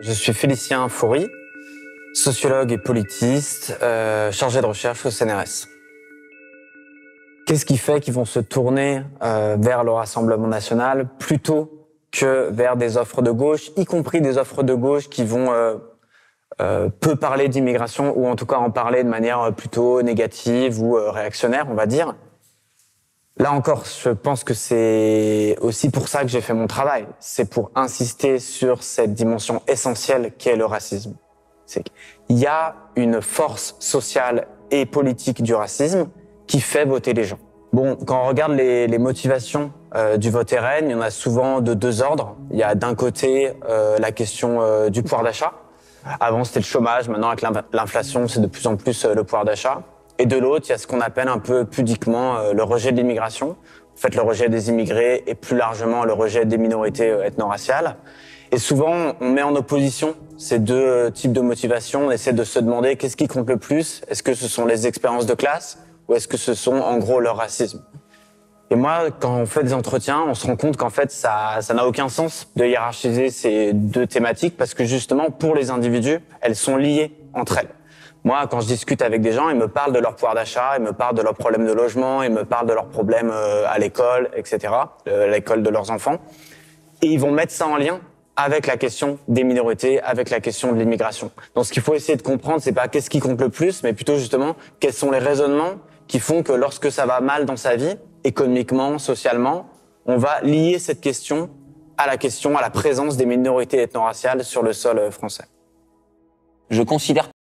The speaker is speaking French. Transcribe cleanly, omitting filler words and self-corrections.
Je suis Félicien Faury, sociologue et politiste, chargé de recherche au CNRS. Qu'est-ce qui fait qu'ils vont se tourner vers le Rassemblement national plutôt que vers des offres de gauche, y compris des offres de gauche qui vont peu parler d'immigration ou en tout cas en parler de manière plutôt négative ou réactionnaire, on va dire. Là encore, je pense que c'est aussi pour ça que j'ai fait mon travail. C'est pour insister sur cette dimension essentielle qu'est le racisme. C'est qu'il y a une force sociale et politique du racisme qui fait voter les gens. Bon, quand on regarde les motivations du vote RN, il y en a souvent de deux ordres. Il y a d'un côté la question du pouvoir d'achat. Avant, c'était le chômage. Maintenant, avec l'inflation, c'est de plus en plus le pouvoir d'achat. Et de l'autre, il y a ce qu'on appelle un peu pudiquement le rejet de l'immigration. En fait, le rejet des immigrés et plus largement le rejet des minorités ethno-raciales. Et souvent, on met en opposition ces deux types de motivations. On essaie de se demander qu'est-ce qui compte le plus. Est-ce que ce sont les expériences de classe ou est-ce que ce sont en gros leur racisme? Et moi, quand on fait des entretiens, on se rend compte qu'en fait, ça n'a aucun sens de hiérarchiser ces deux thématiques parce que justement, pour les individus, elles sont liées entre elles. Moi, quand je discute avec des gens, ils me parlent de leur pouvoir d'achat, ils me parlent de leurs problèmes de logement, ils me parlent de leurs problèmes à l'école, etc., l'école de leurs enfants. Et ils vont mettre ça en lien avec la question des minorités, avec la question de l'immigration. Donc, ce qu'il faut essayer de comprendre, c'est pas qu'est-ce qui compte le plus, mais plutôt justement, quels sont les raisonnements qui font que lorsque ça va mal dans sa vie, économiquement, socialement, on va lier cette question, à la présence des minorités ethno-raciales sur le sol français. Je considère